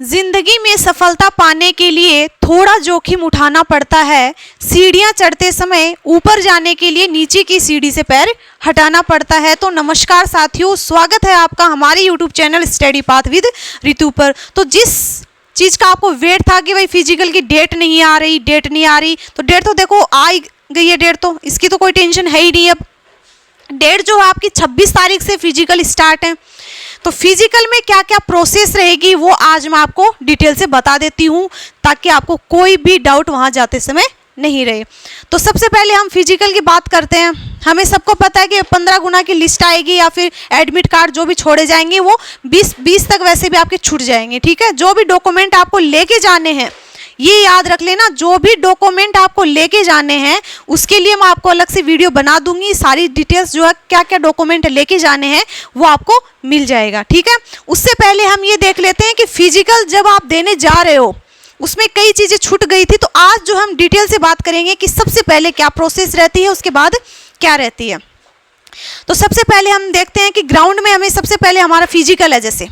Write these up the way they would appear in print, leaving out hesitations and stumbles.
जिंदगी में सफलता पाने के लिए थोड़ा जोखिम उठाना पड़ता है। सीढ़ियां चढ़ते समय ऊपर जाने के लिए नीचे की सीढ़ी से पैर हटाना पड़ता है। तो नमस्कार साथियों, स्वागत है आपका हमारे YouTube channel study path with Ritu पर। तो जिस चीज़ का आपको वेट था कि भाई फिजिकल की डेट नहीं आ रही, तो डेट तो देखो आ ही गई है। डेट तो इसकी तो कोई टेंशन है ही नहीं। अब डेट जो है आपकी 26 तारीख से फिजिकल स्टार्ट है। तो फिजिकल में क्या क्या प्रोसेस रहेगी वो आज मैं आपको डिटेल से बता देती हूँ, ताकि आपको कोई भी डाउट वहाँ जाते समय नहीं रहे। तो सबसे पहले हम फिजिकल की बात करते हैं। हमें सबको पता है कि 15 गुना की लिस्ट आएगी या फिर एडमिट कार्ड जो भी छोड़े जाएंगे वो 20 तक वैसे भी आपके छूट जाएंगे। ठीक है, जो भी डॉक्यूमेंट आपको लेके जाने हैं ये याद रख लेना, जो भी डॉक्यूमेंट आपको लेके जाने हैं उसके लिए मैं आपको अलग से वीडियो बना दूंगी। सारी डिटेल्स जो है क्या क्या डॉक्यूमेंट लेके जाने हैं वो आपको मिल जाएगा। ठीक है, उससे पहले हम ये देख लेते हैं कि फिजिकल जब आप देने जा रहे हो उसमें कई चीज़ें छूट गई थी। तो आज जो हम डिटेल से बात करेंगे कि सबसे पहले क्या प्रोसेस रहती है, उसके बाद क्या रहती है। तो सबसे पहले हम देखते हैं कि ग्राउंड में हमें सबसे पहले हमारा फिजिकल है। जैसे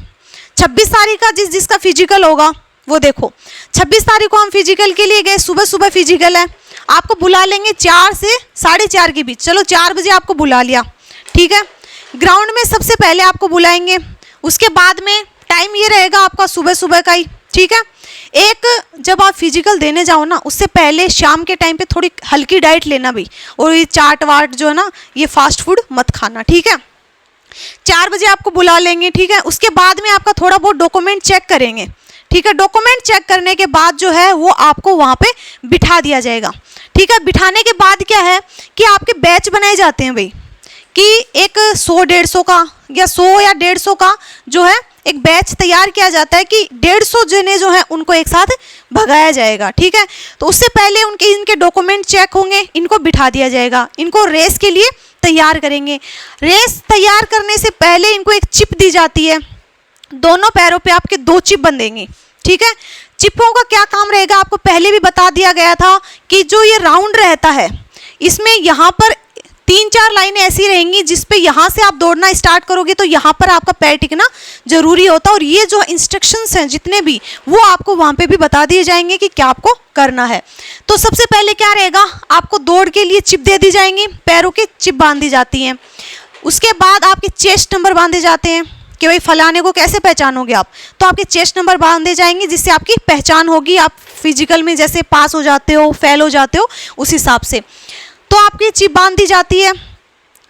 26 तारीख का जिसका फिजिकल होगा वो देखो, 26 तारीख को हम फिजिकल के लिए गए, सुबह सुबह फिजिकल है। आपको बुला लेंगे 4 से 4:30 के बीच। चलो 4 बजे आपको बुला लिया, ठीक है। ग्राउंड में सबसे पहले आपको बुलाएंगे, उसके बाद में टाइम ये रहेगा आपका सुबह सुबह का ही। ठीक है, एक जब आप फिजिकल देने जाओ ना उससे पहले शाम के टाइम पे थोड़ी हल्की डाइट लेना भी, और ये चाट वाट जो है ना ये फास्ट फूड मत खाना। ठीक है, 4 बजे आपको बुला लेंगे। ठीक है, उसके बाद में आपका थोड़ा बहुत डॉक्यूमेंट चेक करेंगे। ठीक है, डॉक्यूमेंट चेक करने के बाद जो है वो आपको वहाँ पे बिठा दिया जाएगा। ठीक है, बिठाने के बाद क्या है कि आपके बैच बनाए जाते हैं भाई, कि एक 100-150 का या 100 या 150 का जो है एक बैच तैयार किया जाता है कि 150 जने जो है उनको एक साथ भगाया जाएगा। ठीक है, तो उससे पहले इनके डॉक्यूमेंट चेक होंगे, इनको बिठा दिया जाएगा, इनको रेस के लिए तैयार करेंगे। रेस तैयार करने से पहले इनको एक चिप दी जाती है, दोनों पैरों पे आपके 2 चिप बंधेंगे। ठीक है, चिपों का क्या काम रहेगा आपको पहले भी बता दिया गया था कि जो ये राउंड रहता है इसमें यहाँ पर 3-4 लाइनें ऐसी रहेंगी जिसपे यहाँ से आप दौड़ना स्टार्ट करोगे तो यहाँ पर आपका पैर टिकना जरूरी होता है। और ये जो इंस्ट्रक्शंस हैं जितने भी वो आपको वहाँ पे भी बता दिए जाएंगे कि क्या आपको करना है। तो सबसे पहले क्या रहेगा, आपको दौड़ के लिए चिप दे दी जाएंगी, पैरों की चिप बांधी जाती हैं। उसके बाद आपके चेस्ट नंबर बांधे जाते हैं कि भाई फलाने को कैसे पहचानोगे आप, तो आपके चेस्ट नंबर बांधे जाएंगे जिससे आपकी पहचान होगी। आप फिजिकल में जैसे पास हो जाते हो, फेल हो जाते हो, उस हिसाब से तो आपकी चिप बांध दी जाती है।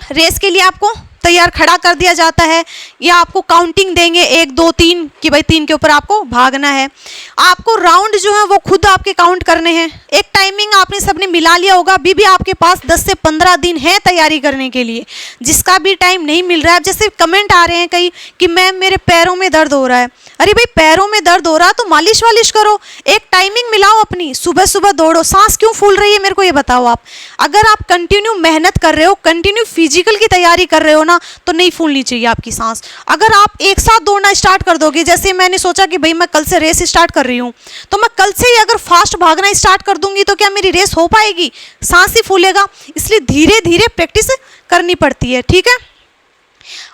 रेस के लिए आपको तैयार खड़ा कर दिया जाता है, या आपको काउंटिंग देंगे 1 2 3 कि भाई 3 के ऊपर आपको भागना है। आपको राउंड जो है वो खुद आपके काउंट करने हैं। एक टाइमिंग आपने सबने मिला लिया होगा, अभी भी आपके पास 10 से 15 दिन है तैयारी करने के लिए। जिसका भी टाइम नहीं मिल रहा है, जैसे कमेंट आ रहे हैं कई कि मैम मेरे पैरों में दर्द हो रहा है। अरे भाई पैरों में दर्द हो रहा है तो मालिश वालिश करो, एक टाइमिंग मिलाओ अपनी, सुबह सुबह दौड़ो। सांस क्यों फूल रही है मेरे को ये बताओ आप। अगर आप कंटिन्यू मेहनत कर रहे हो, कंटिन्यू फिजिकल की तैयारी कर रहे हो ना, तो नहीं फूलनी चाहिए आपकी सांस। अगर आप एक साथ दौड़ना स्टार्ट कर दोगे, जैसे मैंने सोचा कि भाई मैं कल से रेस स्टार्ट कर रही हूँ, तो मैं कल से ही अगर फास्ट भागना स्टार्ट कर दूंगी तो क्या मेरी रेस हो पाएगी? सांस ही फूलेगा। इसलिए धीरे धीरे प्रैक्टिस करनी पड़ती है। ठीक है,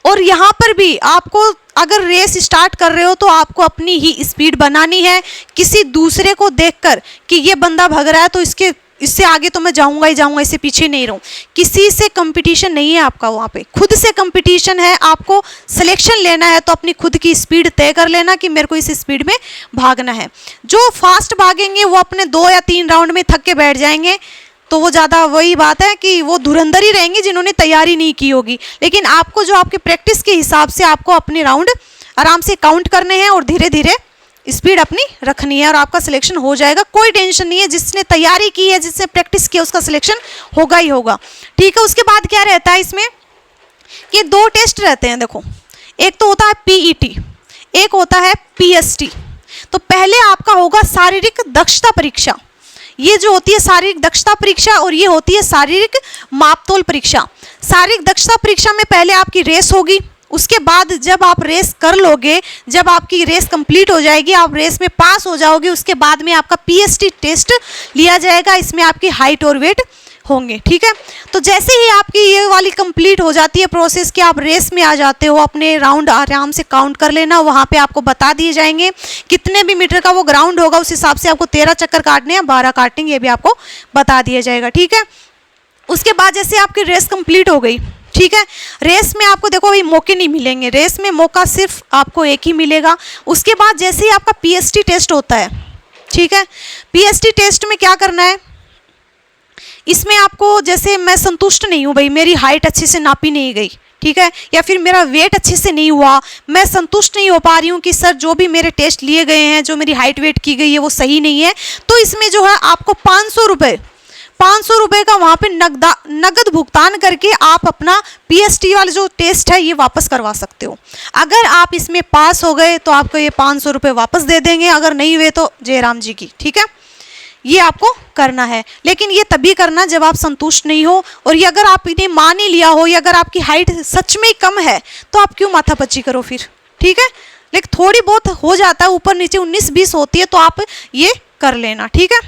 और यहाँ पर भी आपको अगर रेस स्टार्ट कर रहे हो तो आपको अपनी ही स्पीड बनानी है, किसी दूसरे को देखकर कि ये बंदा भाग रहा है तो इससे आगे तो मैं जाऊंगा ही जाऊंगा, इससे पीछे नहीं रहूं। किसी से कंपटीशन नहीं है आपका, वहाँ पे खुद से कंपटीशन है। आपको सिलेक्शन लेना है तो अपनी खुद की स्पीड तय कर लेना कि मेरे को इस स्पीड में भागना है। जो फास्ट भागेंगे वो अपने 2 या 3 राउंड में थक के बैठ जाएंगे, तो वो ज़्यादा वही बात है कि वो धुरंधर ही रहेंगे जिन्होंने तैयारी नहीं की होगी। लेकिन आपको जो आपके प्रैक्टिस के हिसाब से आपको अपने राउंड आराम से काउंट करने हैं और धीरे धीरे स्पीड अपनी रखनी है और आपका सिलेक्शन हो जाएगा। कोई टेंशन नहीं है, जिसने तैयारी की है, जिसने प्रैक्टिस की है, उसका सिलेक्शन होगा ही होगा। ठीक है, उसके बाद क्या रहता है इसमें कि 2 टेस्ट रहते हैं। देखो, एक तो होता है PET, एक होता है PST। तो पहले आपका होगा शारीरिक दक्षता परीक्षा। ये जो होती है शारीरिक दक्षता परीक्षा और ये होती है शारीरिक मापतोल परीक्षा। शारीरिक दक्षता परीक्षा में पहले आपकी रेस होगी, उसके बाद जब आप रेस कर लोगे, जब आपकी रेस कंप्लीट हो जाएगी, आप रेस में पास हो जाओगे, उसके बाद में आपका PST टेस्ट लिया जाएगा। इसमें आपकी हाइट और वेट होंगे। ठीक है, तो जैसे ही आपकी ये वाली कंप्लीट हो जाती है प्रोसेस कि आप रेस में आ जाते हो, अपने राउंड आराम से काउंट कर लेना, वहाँ पे आपको बता दिए जाएंगे कितने भी मीटर का वो ग्राउंड होगा उस हिसाब से आपको 13 चक्कर काटने हैं, 12 काटेंगे, ये भी आपको बता दिया जाएगा। ठीक है, उसके बाद जैसे आपकी रेस कंप्लीट हो गई, ठीक है, रेस में आपको देखो भाई मौके नहीं मिलेंगे, रेस में मौका सिर्फ आपको एक ही मिलेगा। उसके बाद जैसे ही आपका पीएसटी टेस्ट होता है, ठीक है, पीएसटी टेस्ट में क्या करना है, इसमें आपको जैसे मैं संतुष्ट नहीं हूँ भाई, मेरी हाइट अच्छे से नापी नहीं गई, ठीक है, या फिर मेरा वेट अच्छे से नहीं हुआ, मैं संतुष्ट नहीं हो पा रही हूँ कि सर जो भी मेरे टेस्ट लिए गए हैं, जो मेरी हाइट वेट की गई है वो सही नहीं है, तो इसमें जो है आपको 500 रुपये का वहाँ पे नगद भुगतान करके आप अपना पीएसटी वाला जो टेस्ट है ये वापस करवा सकते हो। अगर आप इसमें पास हो गए तो आपको ये 500 रुपये वापस दे देंगे, अगर नहीं हुए तो जय राम जी की। ठीक है, ये आपको करना है, लेकिन ये तभी करना जब आप संतुष्ट नहीं हो, और ये अगर आपने मान ही लिया हो, या अगर आपकी हाइट सच में कम है तो आप क्यों माथापच्ची करो फिर। ठीक है, लेकिन थोड़ी बहुत हो जाता है, ऊपर नीचे 19-20 होती है, तो आप ये कर लेना। ठीक है,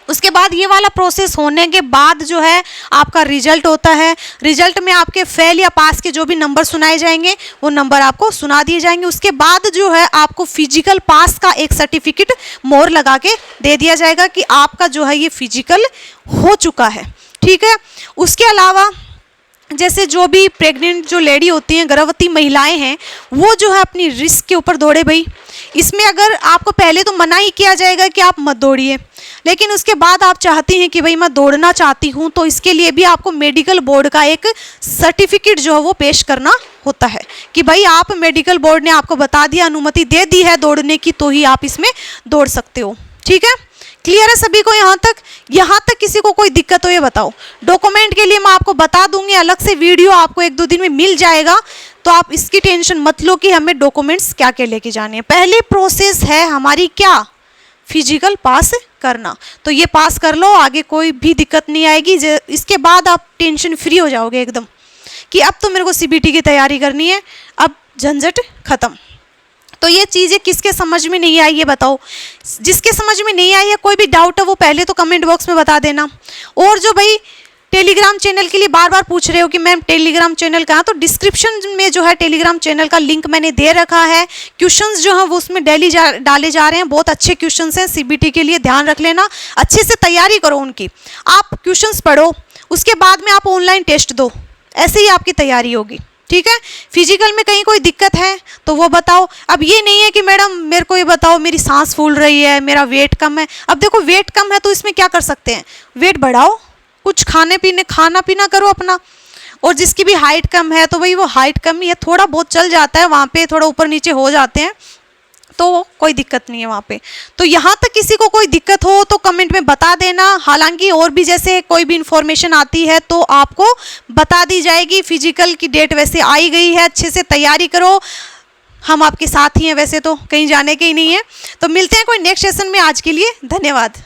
उसके बाद ये वाला प्रोसेस होने के बाद जो है आपका रिजल्ट होता है। रिजल्ट में आपके फेल या पास के जो भी नंबर सुनाए जाएंगे वो नंबर आपको सुना दिए जाएंगे। उसके बाद जो है आपको फिजिकल पास का एक सर्टिफिकेट मोहर लगा के दे दिया जाएगा कि आपका जो है ये फिजिकल हो चुका है। ठीक है, उसके अलावा जैसे जो भी प्रेग्नेंट जो लेडी होती हैं, गर्भवती महिलाएं हैं, वो जो है अपनी रिस्क के ऊपर दौड़े भाई। इसमें अगर आपको पहले तो मना ही किया जाएगा कि आप मत दौड़िए, लेकिन उसके बाद आप चाहती हैं कि भाई मैं दौड़ना चाहती हूँ, तो इसके लिए भी आपको मेडिकल बोर्ड का एक सर्टिफिकेट जो है वो पेश करना होता है कि भाई आप मेडिकल बोर्ड ने आपको बता दिया, अनुमति दे दी है दौड़ने की, तो ही आप इसमें दौड़ सकते हो। ठीक है, क्लियर है सभी को यहाँ तक किसी को कोई दिक्कत हो ये बताओ। डॉक्यूमेंट के लिए मैं आपको बता दूंगी, अलग से वीडियो आपको 1-2 दिन में मिल जाएगा, तो आप इसकी टेंशन मत लो कि हमें डॉक्यूमेंट्स क्या क्या लेके जाने हैं। पहले प्रोसेस है हमारी क्या, फिजिकल पास करना, तो ये पास कर लो, आगे कोई भी दिक्कत नहीं आएगी। इसके बाद आप टेंशन फ्री हो जाओगे एकदम कि अब तो मेरे को सीबीटी की तैयारी करनी है, अब झंझट खत्म। तो ये चीज़ें किसके समझ में नहीं आई ये बताओ। जिसके समझ में नहीं आई है, कोई भी डाउट है वो पहले तो कमेंट बॉक्स में बता देना। और जो भाई टेलीग्राम चैनल के लिए बार बार पूछ रहे हो कि मैम टेलीग्राम चैनल कहाँ, तो डिस्क्रिप्शन में जो है टेलीग्राम चैनल का लिंक मैंने दे रखा है। क्वेश्चंस जो हैं वो उसमें डेली डाले जा रहे हैं, बहुत अच्छे क्वेश्चंस हैं सीबीटी के लिए, ध्यान रख लेना, अच्छे से तैयारी करो उनकी। आप क्वेश्चंस पढ़ो, उसके बाद में आप ऑनलाइन टेस्ट दो, ऐसे ही आपकी तैयारी होगी। ठीक है, फिजिकल में कहीं कोई दिक्कत है तो वो बताओ। अब ये नहीं है कि मैडम मेरे को ये बताओ मेरी सांस फूल रही है, मेरा वेट कम है। अब देखो वेट कम है तो इसमें क्या कर सकते हैं, वेट बढ़ाओ, कुछ खाना पीना करो अपना। और जिसकी भी हाइट कम है तो भाई वो हाइट कम ही है, थोड़ा बहुत चल जाता है, वहाँ पे थोड़ा ऊपर नीचे हो जाते हैं, तो कोई दिक्कत नहीं है वहाँ पे। तो यहाँ तक किसी को कोई दिक्कत हो तो कमेंट में बता देना। हालांकि और भी जैसे कोई भी इंफॉर्मेशन आती है तो आपको बता दी जाएगी। फिजिकल की डेट वैसे आई गई है, अच्छे से तैयारी करो, हम आपके साथ ही हैं, वैसे तो कहीं जाने के ही नहीं है। तो मिलते हैं कोई नेक्स्ट सेशन में, आज के लिए धन्यवाद।